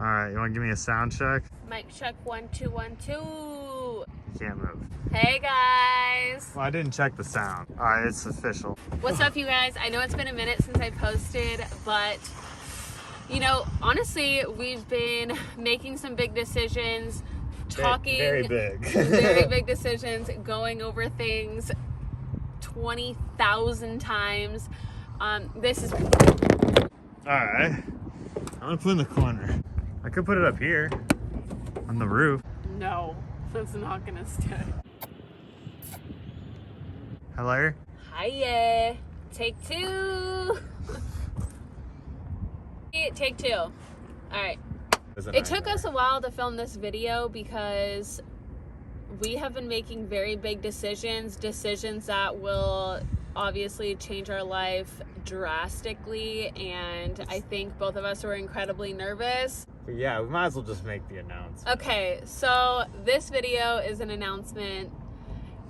Alright, you want to give me a sound check? Mic check 1 2 1 2. You can't move. Hey guys. Well, I didn't check the sound. Alright, it's official. What's up, you guys? I know it's been a minute since I posted, but you know, honestly, we've been making some big decisions, talking very big. very big decisions, going over things 20,000 times. This is Alright. I'm gonna put it in the corner. I could put it up here on the roof. no, that's not gonna stay. Hello? Hiya. Take two. Take two. All right. It took us a while to film this video because we have been making very big decisions that will obviously change our life drastically, and I think both of us were incredibly nervous. Yeah, we might as well just make the announcement. Okay, so this video is an announcement,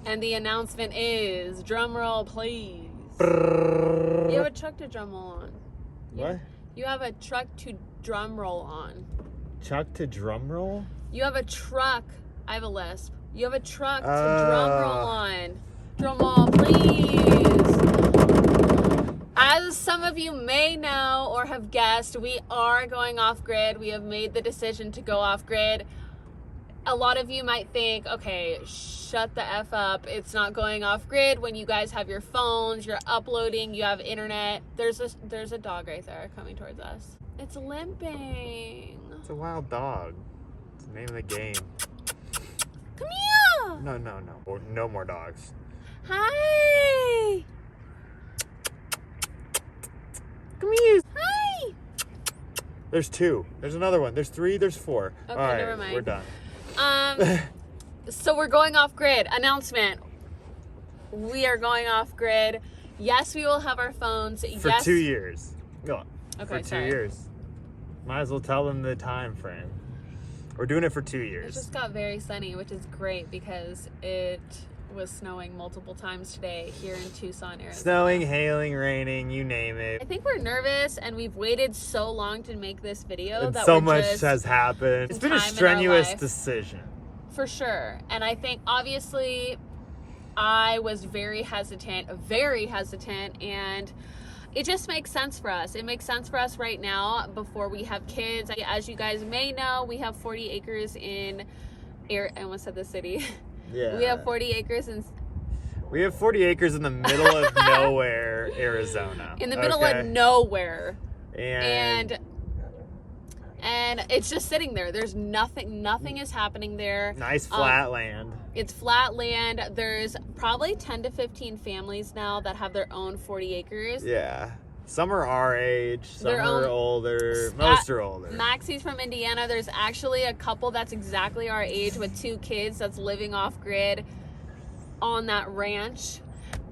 and the announcement is, drum roll please. You have a truck to drum roll on. What? You have a truck to drum roll on. Chuck to drum roll? You have a truck. I have a lisp. You have a truck to drum roll on. Drum roll, please. As some of you may know or have guessed, we are going off grid. We have made the decision to go off grid. A lot of you might think, okay, shut the F up. It's not going off grid when you guys have your phones, you're uploading, you have internet. There's a dog right there coming towards us. It's limping. It's a wild dog. It's the name of the game. Come here. No. No more dogs. Hi. Come here. Hi. There's two. There's another one. There's three. There's four. Okay, all right, never mind. We're done. So we're going off grid. Announcement. We are going off grid. Yes, we will have our phones. For yes. 2 years. No. Okay, for 2 sorry. years. Might as well tell them the time frame. We're doing it for 2 It years. just got very sunny, which is great because it was snowing multiple times today here in Tucson, Arizona. Snowing, hailing, raining, you name it. I think we're nervous, and we've waited so long to make this video And that so we're much just has happened. It's been a time in our strenuous life. decision. For sure. And I think obviously I was very hesitant, and it just makes sense for us. It makes sense for us right now before we have kids. As you guys may know, we have 40 acres in I almost said the city. Yeah. We have 40 acres in the middle of nowhere, Arizona. in the middle of nowhere. And And it's just sitting there. There's nothing is happening there. nice flat land. It's flat land. There's probably 10 to 15 families now that have their own 40 acres. Yeah. Some are our age, some Their are own- older, most are older. Maxy's from Indiana. There's actually a couple that's exactly our age with 2 kids that's living off grid on that ranch.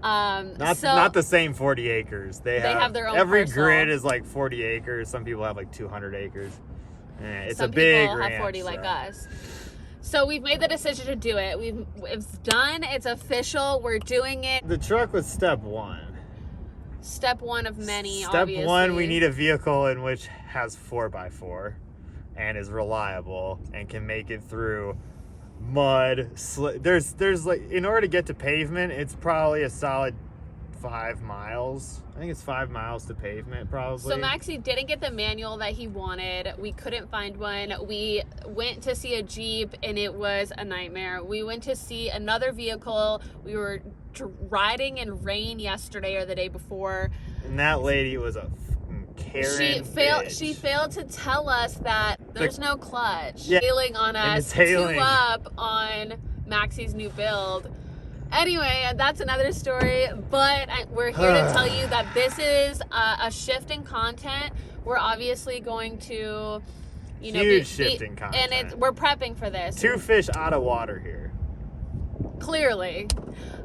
Not the same 40 acres. They have their own every parcel. grid is like 40 acres. Some people have like 200 acres. It's Some a big people ranch. have 40 so. like us. So we've made the decision to do it. It's done. It's official. We're doing it. The truck was step one. Step one of many, Step obviously. one, we need a vehicle in which has 4x4 and is reliable and can make it through mud. There's like, in order to get to pavement, it's probably a solid 5 miles. I think it's 5 miles to pavement, probably. So Maxy didn't get the manual that he wanted. We couldn't find one. We went to see a Jeep and it was a nightmare. We went to see another vehicle. We were riding in rain yesterday or the day before. And that lady was a Karen She failed to tell us that there's no clutch. Yeah. Hailing on And us, it's hailing. 2 up on Maxy's new build. Anyway, that's another story, but we're here to tell you that this is a shift in content. We're obviously going to, Huge shift in content. and we're prepping for this. 2 fish out of water here. Clearly.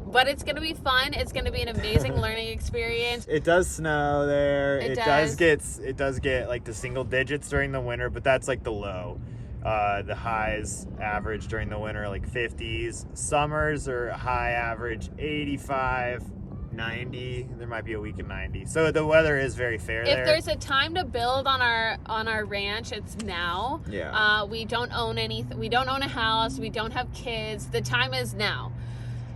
But it's going to be fun. It's going to be an amazing learning experience. It does snow there. It does get like the single digits during the winter, but that's like the low. The highs average during the winter like 50s. Summers are high average 85, 90. There might be a week of 90. So the weather is very fair there. If there's a time to build on our ranch, it's now. Yeah. We don't own anything. We don't own a house. We don't have kids. The time is now.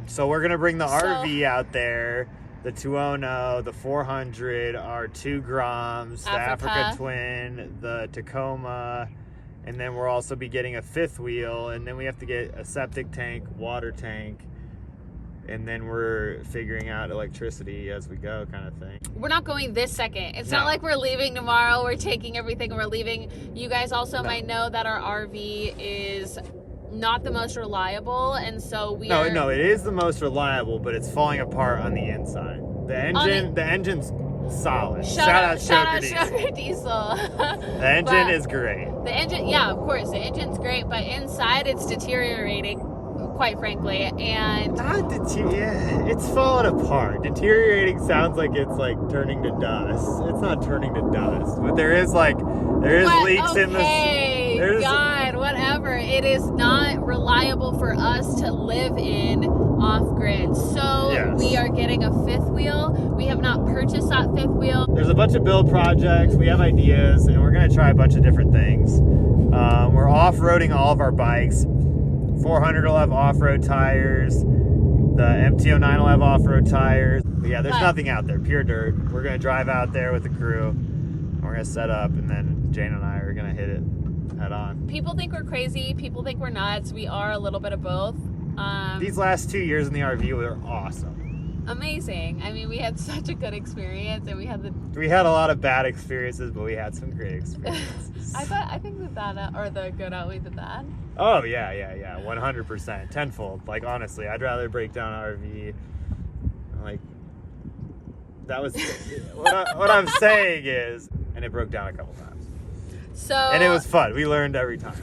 So we're gonna bring the RV out there, the 200, the 400, our 2 Groms, the Africa Twin, the Tacoma, and then we'll also be getting a 5th wheel, and then we have to get a septic tank, water tank, and then we're figuring out electricity as we go, kind of thing. We're not going this second. It's not like we're leaving tomorrow. We're taking everything and we're leaving. You guys also might know that our RV is not the most reliable, and so No, it is the most reliable, but it's falling apart on the inside. The engine's solid. Shout out Shoker Diesel. The engine is great. The engine, yeah, of course, the engine's great, but inside it's deteriorating, quite frankly, and it's falling apart. Deteriorating sounds like it's like turning to dust. It's not turning to dust, but there is leaks in the. God, whatever. It is not reliable for us to live in off grid. So we are getting a 5th wheel. We have not purchased that 5th wheel. There's a bunch of build projects. We have ideas, and we're gonna try a bunch of different things. We're off-roading all of our bikes. 400 will have off-road tires. The MT-09 will have off-road tires. But yeah, there's nothing out there, pure dirt. We're gonna drive out there with the crew. And we're gonna set up, and then Jane and I are gonna hit it head on. People think we're crazy. People think we're nuts. We are a little bit of both. These last 2 years in the RV were awesome. Amazing. I mean, we had such a good experience, and we had a lot of bad experiences, but we had some great experiences. I think the bad or the good outweighed the bad. Oh yeah, 100%, tenfold. Like honestly, I'd rather break down an RV. Like that was what I'm saying is, and it broke down a couple times. And it was fun. We learned every time.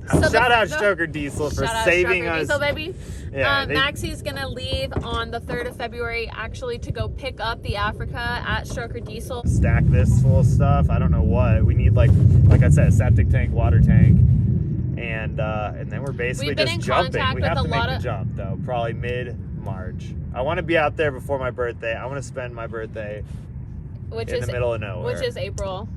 Shout out Shoker Diesel for saving us. Diesel, baby. Yeah, Maxy's gonna leave on the 3rd of February actually to go pick up the Africa at Shoker Diesel. Stack this full of stuff. I don't know what. We need like I said, a septic tank, water tank, and then we're basically just jumping. We have to make the jump though, probably mid-March. I want to be out there before my birthday. I want to spend my birthday in the middle of nowhere. Which is April.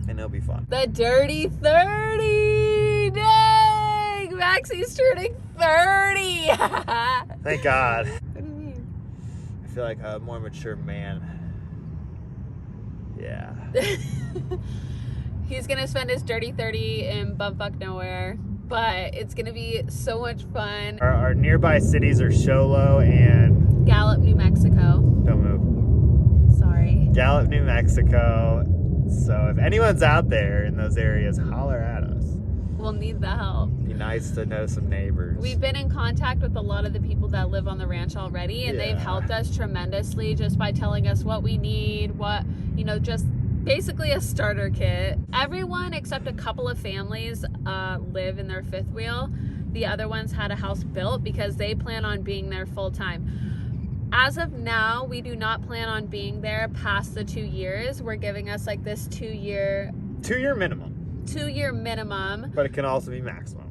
And it'll be fun. The Dirty 30! Dang! Maxy's turning 30! Thank God. What do you mean? I feel like a more mature man. Yeah. He's gonna spend his Dirty 30 in bumfuck nowhere, but it's gonna be so much fun. Our nearby cities are Sholo and Gallup, New Mexico. Don't move. Sorry. Gallup, New Mexico. So if anyone's out there in those areas, holler at us. We'll need the help. Be nice to know some neighbors. We've been in contact with a lot of the people that live on the ranch already, and they've helped us tremendously just by telling us what we need, just basically a starter kit. Everyone except a couple of families live in their 5th wheel. The other ones had a house built because they plan on being there full time. As of now, we do not plan on being there past the 2 years. We're giving us like this 2 year minimum. 2 year minimum. But it can also be maximum.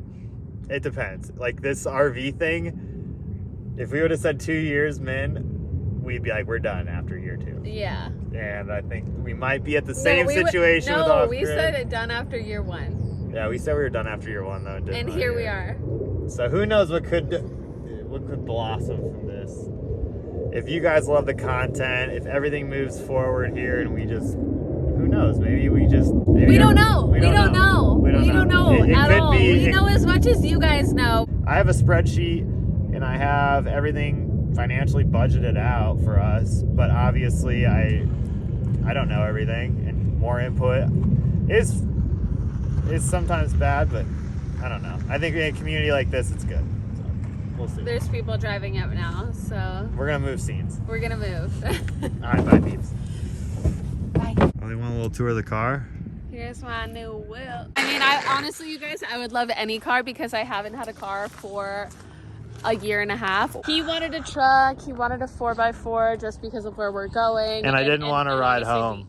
It depends. Like this RV thing, if we would have said 2 years min, we'd be like, we're done after year 2. Yeah. And I think we might be at the same situation with off-grid. We said it done after year 1. Yeah, we said we were done after year 1 though. And here we are. So who knows what could blossom from this. If you guys love the content, if everything moves forward here and we just, who knows, maybe we don't know. We don't know at all. We know as much as you guys know. I have a spreadsheet and I have everything financially budgeted out for us, but obviously I don't know everything, and more input is sometimes bad, but I don't know. I think in a community like this, it's good. We'll see. There's people driving up now, so we're gonna move scenes. We're gonna move. All right, bye, peeps. Bye. Only want a little tour of the car. Here's my new wheel. I mean, honestly, you guys, I would love any car because I haven't had a car for a year and a half. He wanted a truck. He wanted a 4x4 just because of where we're going. And I didn't want to ride home.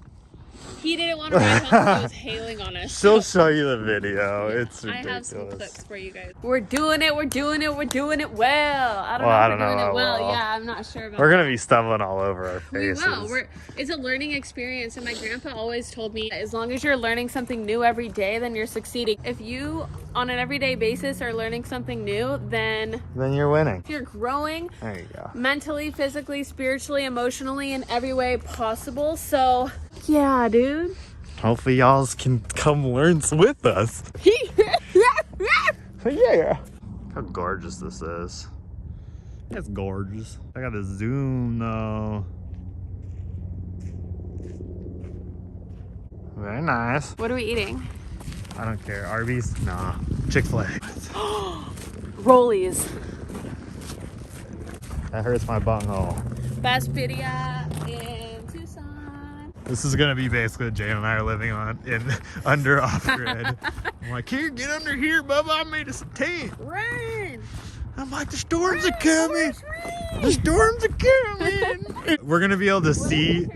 He didn't want to ride home because he was hailing on us. She'll show you the video. Yeah, It's ridiculous. I have some clips for you guys. We're doing it. We're doing it. We're doing it well. I don't know I if don't we're doing know it well. how well. Yeah, I'm not sure about We're gonna that. be stumbling all over our We faces. will. It's a learning experience, and my grandpa always told me, as long as you're learning something new every day, then you're succeeding. If you, on an everyday basis, are learning something new, then you're winning. you're growing There you go. mentally, physically, spiritually, emotionally, in every way possible. So, yeah, dude. Hopefully y'all can come learn with us. Yeah. How gorgeous this is. It's gorgeous. I gotta zoom though. Very nice. What are we eating? I don't care. Arby's? Nah. Chick-fil-A. Rollies. That hurts my bunghole. Best pizzeria in Tucson. This is gonna be basically what Jane and I are living on under off-grid. I'm like, here, get under here, Bubba. I made us a tent. Rain. I'm like, the storms are coming. The storms are coming. We're gonna be able to see.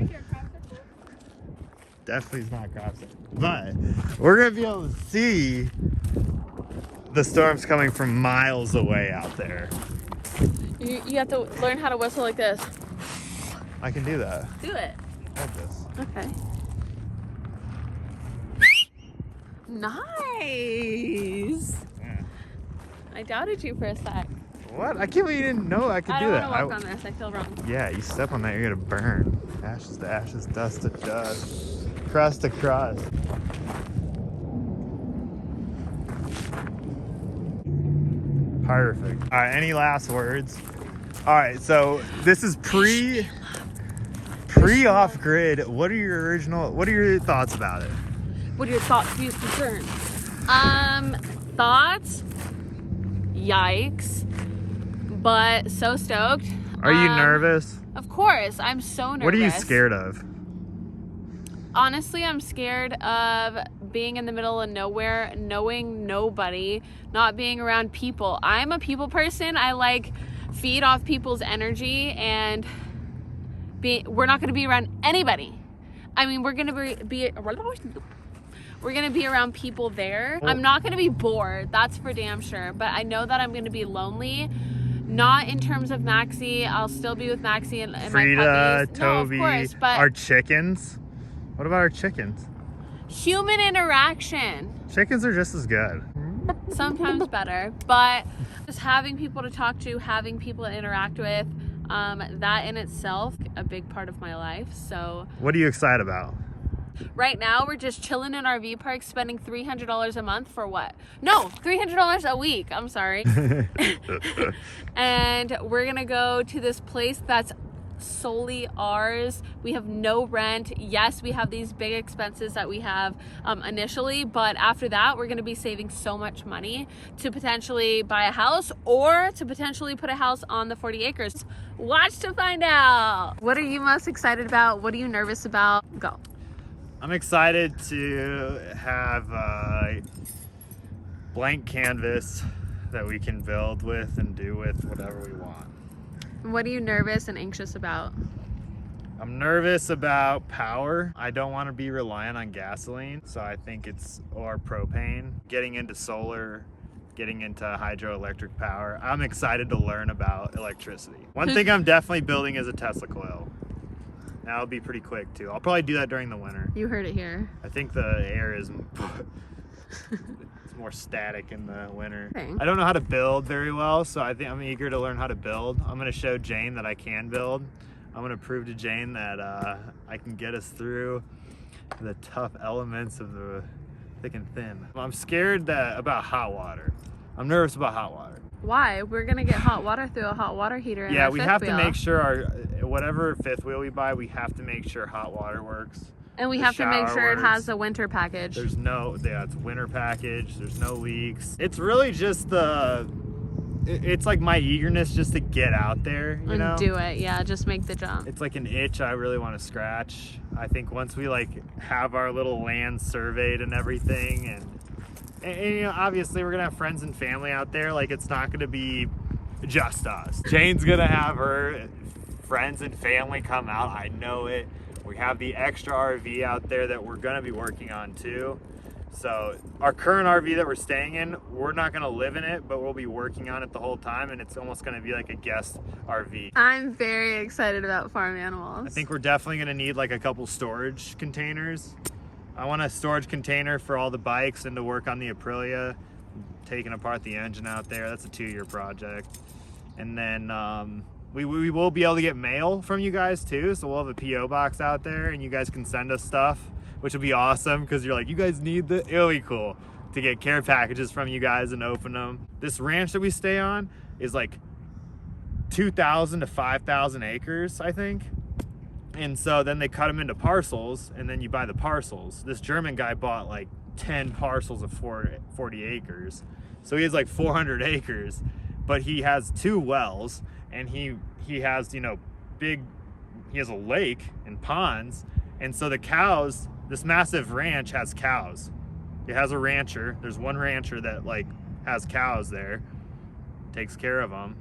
Definitely is not crossing, but we're gonna be able to see the storms coming from miles away out there. You have to learn how to whistle like this. I can do that. Do it. Like this. Okay. Nice. Yeah. I doubted you for a sec. What? I can't believe you didn't know I could I do don't that. want to walk on this. I feel wrong. Yeah, you step on that, you're gonna burn. Ashes to ashes, dust to dust, crust to crust. Perfect. All right, any last words? All right, so this is pre off grid. What are your thoughts about it? What are your thoughts, views, concerns? Thoughts? Yikes. But so stoked. Are you nervous? Of course, I'm so nervous. What are you scared of? Honestly, I'm scared of being in the middle of nowhere, knowing nobody, not being around people. I'm a people person. I like feed off people's energy, and we're not going to be around anybody. I mean, we're going to be around people there. I'm not going to be bored. That's for damn sure. But I know that I'm going to be lonely. Not in terms of Maxy. I'll still be with Maxy and Frida, my puppies. Toby, no, of course, but our chickens. What about our chickens? human interaction. Chickens are just as good. Sometimes better, but just having people to talk to, having people to interact with, that in itself, a big part of my life. So What are you excited about? right now we're just chilling in RV park, spending $300 a month for what? No, $300 a week. I'm sorry. And we're gonna go to this place that's solely ours. We have no rent. Yes, we have these big expenses that we have initially, but after that we're going to be saving so much money to potentially buy a house or to potentially put a house on the 40 acres. Watch to find out. What are you most excited about? What are you nervous about? Go. I'm excited to have a blank canvas that we can build with and do with whatever we want. What are you nervous and anxious about? I'm nervous about power. I don't want to be reliant on gasoline, so I think or propane. Getting into solar, getting into hydroelectric power. I'm excited to learn about electricity. One thing I'm definitely building is a Tesla coil. That'll be pretty quick too. I'll probably do that during the winter. You heard it here. I think the air is more static in the winter. Okay. I don't know how to build very well, so I think I'm eager to learn how to build. I'm going to show Jane that I can build. I'm going to prove to Jane that I can get us through the tough elements of the thick and thin. I'm scared about hot water. I'm nervous about hot water. Why? We're gonna get hot water through a hot water heater. Yeah, we have to make sure whatever fifth wheel we buy, we have to make sure hot water works. And we have to make sure it has a winter package. It's winter package. There's no leaks. It's really just it's like my eagerness just to get out there, you know? Do it, yeah, just make the jump. It's like an itch I really want to scratch. I think once we have our little land surveyed and everything, and you know, obviously we're gonna have friends and family out there. It's not gonna be just us. Jane's gonna have her friends and family come out. I know it. We have the extra RV out there that we're gonna be working on too. So our current RV that we're staying in, we're not gonna live in it, but we'll be working on it the whole time, and it's almost gonna be like a guest RV. I'm very excited about farm animals. I think we're definitely gonna need like a couple storage containers. I want a storage container for all the bikes and to work on the Aprilia, taking apart the engine out there. That's a 2-year project. And then we will be able to get mail from you guys too, so we'll have a PO box out there and you guys can send us stuff, which will be awesome because you're like, you guys need the, it'll be cool to get care packages from you guys and open them. This ranch that we stay on is like 2,000 to 5,000 acres, I think. And so then they cut them into parcels and then you buy the parcels. This German guy bought like 10 parcels of 40 acres. So he has like 400 acres, but he has 2 wells and he has, you know, he has a lake and ponds. And so the cows, this massive ranch has cows. It has a rancher. There's one rancher that like has cows there, takes care of them.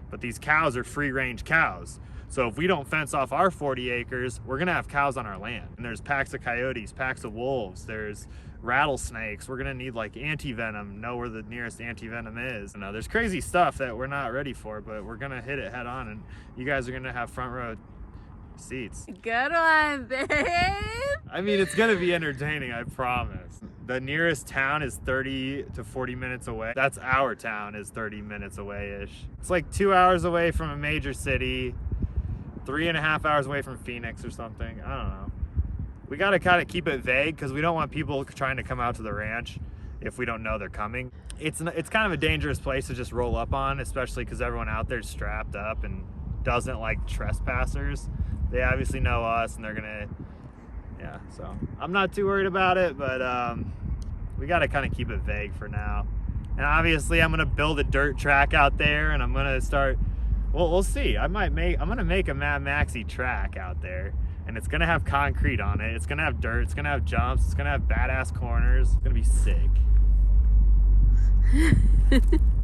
But these cows are free range cows. So if we don't fence off our 40 acres, we're gonna have cows on our land. And there's packs of coyotes, packs of wolves, there's rattlesnakes. We're gonna need like anti-venom, know where the nearest anti-venom is. You know, there's crazy stuff that we're not ready for, but we're gonna hit it head on and you guys are gonna have front row seats. Good one, babe. I mean, it's gonna be entertaining, I promise. The nearest town is 30 to 40 minutes away. That's our town, is 30 minutes away-ish. It's like 2 hours away from a major city, 3.5 hours away from Phoenix or something. I don't know. We gotta kind of keep it vague because we don't want people trying to come out to the ranch if we don't know they're coming. It's kind of a dangerous place to just roll up on, especially because everyone out there's strapped up and doesn't like trespassers. They obviously know us and they're gonna, yeah, so I'm not too worried about it, but we gotta kind of keep it vague for now. And obviously I'm gonna build a dirt track out there and I'm gonna start, well, we'll see. I'm gonna make a madmaxy track out there and it's gonna have concrete on it. It's gonna have dirt, it's gonna have jumps, it's gonna have badass corners. It's gonna be sick.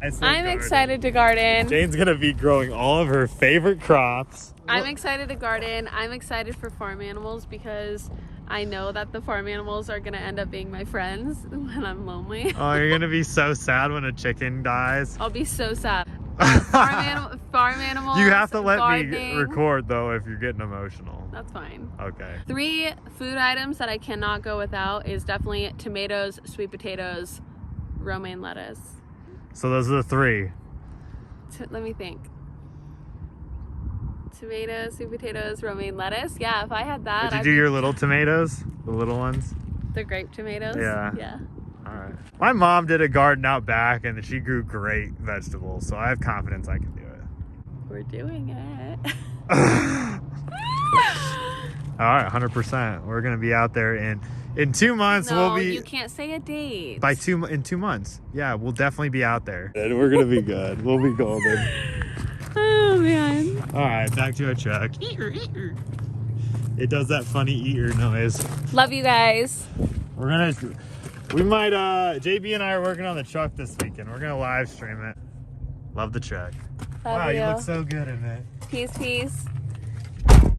I'm excited to garden. Jane's gonna be growing all of her favorite crops. I'm excited to garden. I'm excited for farm animals because I know that the farm animals are gonna end up being my friends when I'm lonely. Oh, you're gonna be so sad when a chicken dies. I'll be so sad. Farm animals. You have to let gardening. me record though if you're getting emotional. That's fine. Okay. 3 food items that I cannot go without is definitely tomatoes, sweet potatoes, romaine lettuce. So those are the 3. Let me think. Tomatoes, sweet potatoes, romaine lettuce. Yeah, if I had that. Did you do your little tomatoes? The little ones? The grape tomatoes? Yeah. Yeah. All right. My mom did a garden out back and she grew great vegetables, so I have confidence I can do it. We're doing it. All right, 100%. We're gonna be out there in 2 months. No, we'll be. You can't say a date. In 2 months. Yeah, we'll definitely be out there. And we're gonna be good. We'll be golden. Oh man. All right, back to our truck. It does that funny eater noise. Love you guys. We might, JB and I are working on the truck this weekend. We're gonna live stream it. Love the truck. Love Wow, you. You look so good in it. Peace, peace.